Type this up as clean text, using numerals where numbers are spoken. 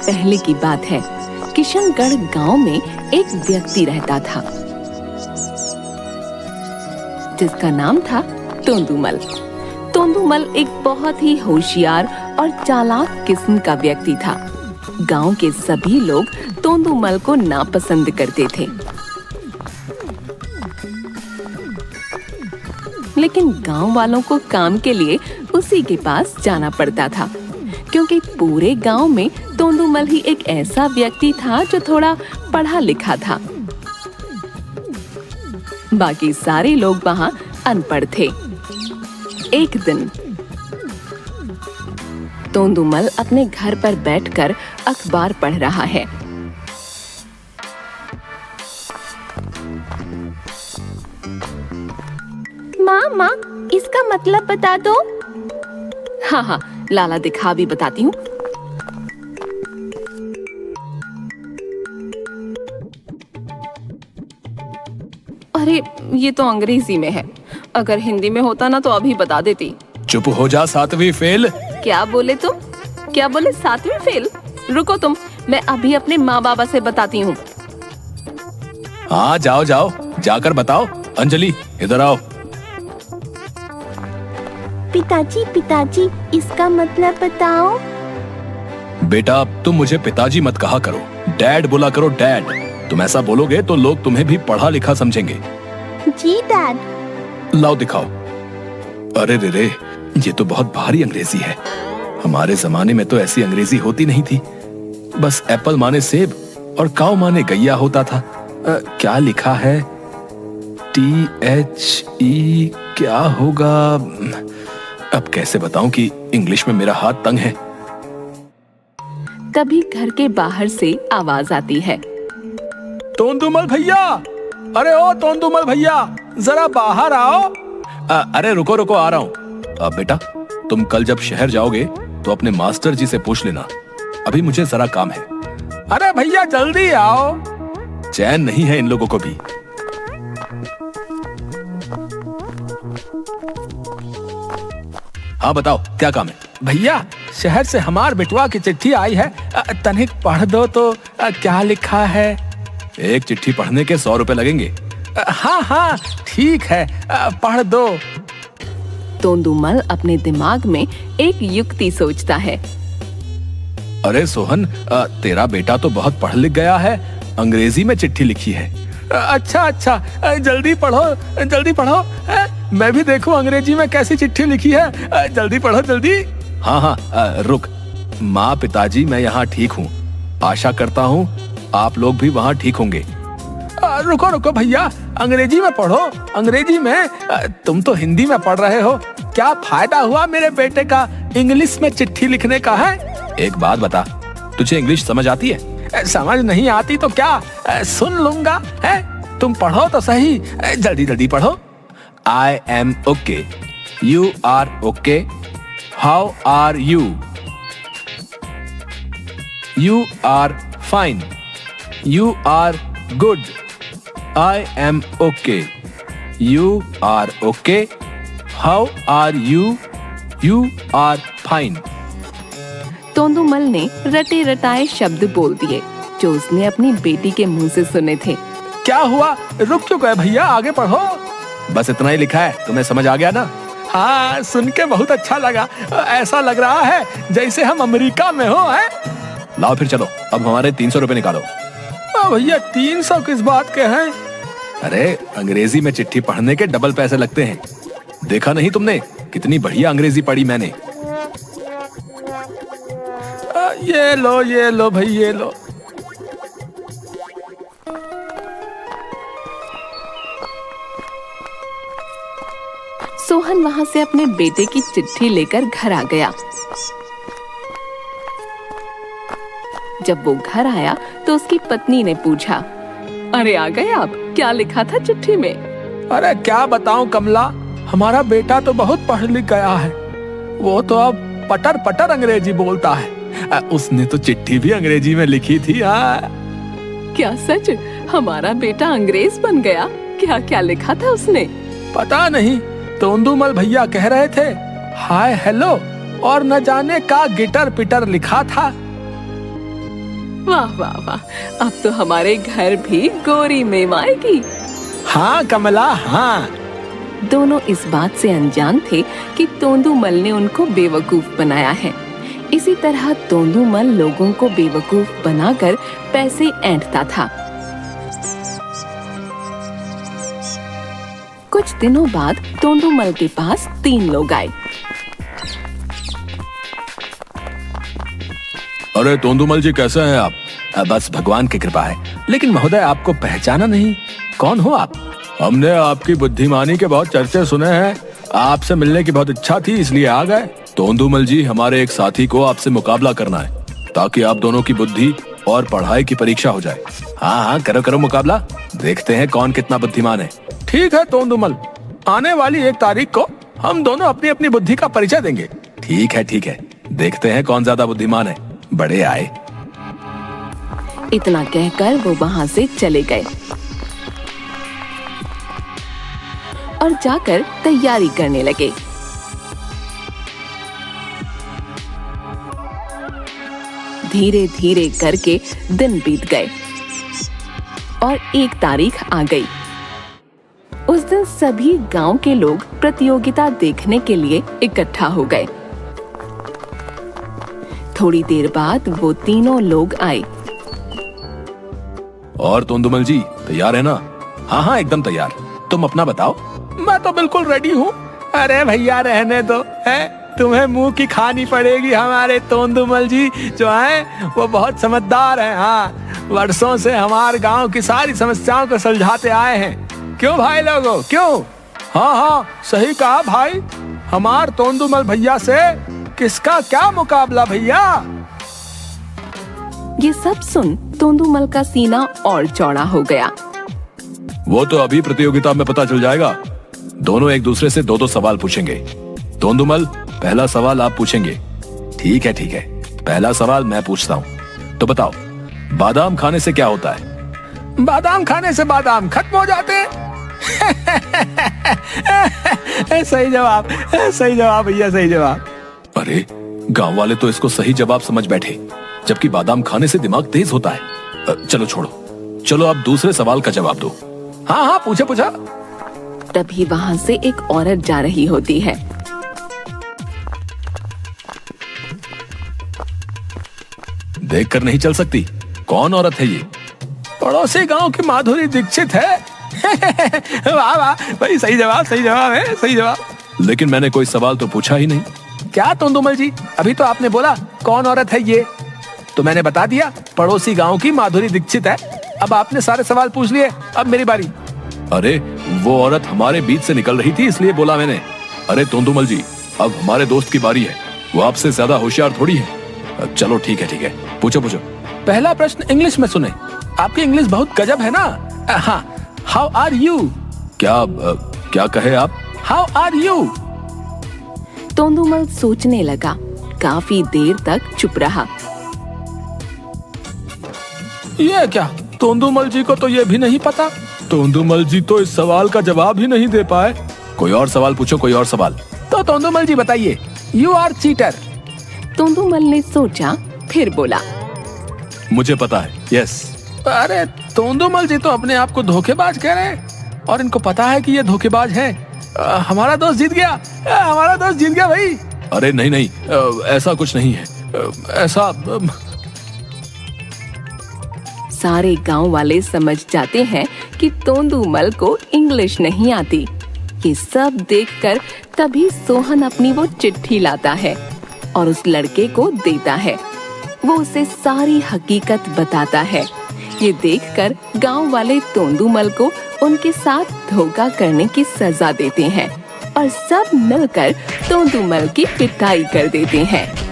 पहले की बात है। किशनगढ़ गांव में एक व्यक्ति रहता था जिसका नाम था तोंदुमल। तोंदुमल एक बहुत ही होशियार और चालाक किस्म का व्यक्ति था। गांव के सभी लोग तोंदुमल को नापसंद करते थे, लेकिन गांव वालों को काम के लिए उसी के पास जाना पड़ता था, क्योंकि पूरे गांव में तोंदुमल ही एक ऐसा व्यक्ति था जो थोड़ा पढ़ा लिखा था। बाकी सारे लोग वहां अनपढ़ थे। एक दिन तोंदुमल अपने घर पर बैठकर अखबार पढ़ रहा है। माँ, इसका मतलब बता दो। हाँ, लाला दिखा भी बताती हूँ। अरे ये तो अंग्रेजी में है, अगर हिंदी में होता ना तो अभी बता देती। चुप हो जा, 7वीं फेल। क्या बोले तुम? क्या बोले 7वीं फेल? रुको तुम, मैं अभी अपने माँ बाबा से बताती हूँ। हाँ जाओ जाकर बताओ। अंजलि इधर आओ। पिताजी, इसका मतलब बताओ। बेटा तुम मुझे पिताजी मत कहा करो, डैड बोला करो, डैड। तुम ऐसा बोलोगे तो लोग तुम्हें भी पढ़ा लिखा समझेंगे। जी डैड। लाओ दिखाओ। अरे रे, ये तो बहुत भारी अंग्रेजी है। हमारे जमाने में तो ऐसी अंग्रेजी होती नहीं थी। बस एप्पल माने सेब और काऊ माने गैया होता था। क्या लिखा है? THE क्या होगा? अब कैसे बताऊं कि इंग्लिश में मेरा हाथ तंग है। तभी घर के बाहर से आवाज आती है। तोंदुमल भैया, अरे ओ तोंदुमल भैया, जरा बाहर आओ। अरे रुको आ रहा हूँ। बेटा तुम कल जब शहर जाओगे तो अपने मास्टर जी से पूछ लेना, अभी मुझे जरा काम है। अरे भैया जल्दी आओ। चैन नहीं है इन लोगों को भी। हाँ बताओ क्या काम है? भैया शहर से हमार बेटवा की चिट्ठी आई है, तनिक पढ़ दो तो। क्या लिखा है? एक चिट्ठी पढ़ने के 100 रुपए लगेंगे। हाँ ठीक है, पढ़ दो। तोंदुमल अपने दिमाग में एक युक्ति सोचता है। अरे सोहन, तेरा बेटा तो बहुत पढ़ लिख गया है, अंग्रेजी में चिट्ठी लिखी है। अच्छा, जल्दी पढ़ो। मैं भी देखूं अंग्रेजी में कैसी चिट्ठी लिखी है। जल्दी पढ़ो जल्दी। हाँ, रुक। माँ पिताजी मैं यहाँ ठीक हूँ, आशा करता हूँ आप लोग भी वहाँ ठीक होंगे। रुको भैया, अंग्रेजी में पढ़ो। अंग्रेजी में? तुम तो हिंदी में पढ़ रहे हो। क्या फायदा हुआ मेरे बेटे का इंग्लिश में चिट्ठी लिखने का है? एक बात बता, तुझे इंग्लिश समझ आती है? समझ नहीं आती तो क्या, सुन लूंगा है। तुम पढ़ो तो सही, जल्दी पढ़ो। I am okay. You are okay. How are you? You are fine. You are good. I am okay. You are okay. How are you? You are fine. तोंदुमल ने रटे रटाए शब्द बोल दिए जो उसने अपनी बेटी के मुंह से सुने थे। क्या हुआ? रुक क्यों गए भैया, आगे पढ़ो। बस इतना ही लिखा है, तुम्हें समझ आ गया ना? हाँ, सुन के बहुत अच्छा लगा। ऐसा लग रहा है जैसे हम अमेरिका में हो। है लाओ फिर चलो, अब हमारे 300 रुपए निकालो। भैया 300 किस बात के हैं? अरे अंग्रेजी में चिट्ठी पढ़ने के डबल पैसे लगते हैं। देखा नहीं तुमने कितनी बढ़िया अंग्रेजी पढ़ी मैंने। ये लो भाई, ये लो। सोहन वहां से अपने बेटे की चिट्ठी लेकर घर आ गया। जब वो घर आया तो उसकी पत्नी ने पूछा, अरे आ गए आप, क्या लिखा था चिट्ठी में? अरे क्या बताऊं कमला, हमारा बेटा तो बहुत पढ़ लिख गया है। वो तो अब पटर पटर अंग्रेजी बोलता है। उसने तो चिट्ठी भी अंग्रेजी में लिखी थी। क्या सच? हमारा बेटा अंग्रेज बन गया? क्या क्या लिखा था उसने? पता नहीं, तोंदुमल भैया कह रहे थे हाय हेलो और न जाने का गिटर पिटर लिखा था। वाह वाह वाह, अब तो हमारे घर भी गोरी मेम आएगी। हाँ कमला हाँ। दोनों इस बात से अनजान थे कि तोंदुमल ने उनको बेवकूफ बनाया है। इसी तरह तोंदुमल लोगों को बेवकूफ बनाकर पैसे ऐंठता था। कुछ दिनों बाद तोंदुमल के पास 3 लोग आए। अरे तोंदुमल जी कैसे हैं आप? बस भगवान की कृपा है, लेकिन महोदय आपको पहचाना नहीं, कौन हो आप? हमने आपकी बुद्धिमानी के बहुत चर्चे सुने हैं, आपसे मिलने की बहुत इच्छा थी इसलिए आ गए। तोंदुमल जी हमारे एक साथी को आपसे मुकाबला करना है ताकि आप दोनों की बुद्धि और पढ़ाई की परीक्षा हो जाए। हाँ हाँ करो करो मुकाबला, देखते हैं कौन कितना बुद्धिमान है। ठीक है तोंदुमल, आने वाली 1 तारीख को हम दोनों अपनी अपनी बुद्धि का परिचय देंगे। ठीक है, देखते हैं कौन ज्यादा बुद्धिमान है। बड़े आए। इतना कहकर वो वहां से चले गए और जाकर तैयारी करने लगे। धीरे धीरे करके दिन बीत गए और 1 तारीख आ गई। उस दिन सभी गांव के लोग प्रतियोगिता देखने के लिए इकट्ठा हो गए। थोड़ी देर बाद वो तीनों लोग आए। और तोंदुमल जी तैयार है ना? हाँ हाँ एकदम तैयार, तुम अपना बताओ। मैं तो बिल्कुल रेडी हूँ। अरे भैया रहने दो, है तुम्हें मुंह की खानी पड़ेगी। हमारे तोंदुमल जी जो हैं वो बहुत समझदार हैं। हाँ, वर्षों से हमारे गांव की सारी समस्याओं को सुलझाते आए हैं। क्यों भाई लोगों, क्यों? हाँ सही कहा भाई, हमार तोंदुमल भैया से किसका क्या मुकाबला भैया। ये सब सुन तोंदुमल का सीना और चौड़ा हो गया। वो तो अभी प्रतियोगिता में पता चल जाएगा। दोनों एक दूसरे से 2-2 सवाल पूछेंगे। तोंदुमल पहला सवाल आप पूछेंगे। ठीक है, पहला सवाल मैं पूछता हूँ। तो बताओ, बादाम खाने से क्या होता है? बादाम खाने से बादाम खत्म हो जाते हैं। सही जवाब भैया, सही जवाब। अरे गांव वाले तो इसको सही जवाब समझ बैठे, जबकि बादाम खाने से दिमाग तेज होता है। चलो छोड़ो, चलो आप दूसरे सवाल का जवाब दो। हाँ पूछा। तभी वहां से एक औरत जा रही होती है। देख कर नहीं चल सकती, कौन औरत है ये? पड़ोसी गांव की माधुरी दीक्षित है। वाह भाई, सही जवाब है, सही जवाब। लेकिन मैंने कोई सवाल तो पूछा ही नहीं। क्या तोंदुमल जी, अभी तो आपने बोला कौन औरत है ये, तो मैंने बता दिया पड़ोसी गांव की माधुरी दीक्षित है। अब आपने सारे सवाल पूछ लिए, अब मेरी बारी। अरे वो औरत हमारे बीच से निकल रही थी इसलिए बोला मैंने। अरे तोंदुमल जी, अब हमारे दोस्त की बारी है, वो आपसे ज्यादा होशियार थोड़ी है। चलो ठीक है, पूछो। पहला प्रश्न इंग्लिश में सुने, आपकी इंग्लिश बहुत गजब है ना। हाँ, हाउ आर यू? क्या कहे आप? How are you? तोंदुमल सोचने लगा, काफी देर तक चुप रहा। ये क्या, तोंदुमल जी को तो ये भी नहीं पता। तोंदुमल जी तो इस सवाल का जवाब ही नहीं दे पाए। कोई और सवाल पूछो, कोई और सवाल। तो तोंदुमल जी बताइए, यू आर चीटर। तोंदुमल ने सोचा, फिर बोला, मुझे पता है, यस। अरे तोंदुमल जी तो अपने आप को धोखेबाज कह रहे हैं और इनको पता है कि ये धोखेबाज है। हमारा दोस्त जीत गया भाई। अरे नहीं, ऐसा कुछ नहीं है। ऐसा सारे गांव वाले समझ जाते हैं कि तोंदुमल को इंग्लिश नहीं आती। ये सब देखकर तभी सोहन अपनी वो चिट्ठी लाता है और उस लड़के को देता है। वो उसे सारी हकीकत बताता है। ये देखकर गांव वाले तोंदुमल को उनके साथ धोखा करने की सजा देते हैं और सब मिलकर तोंदुमल की पिटाई कर देते हैं।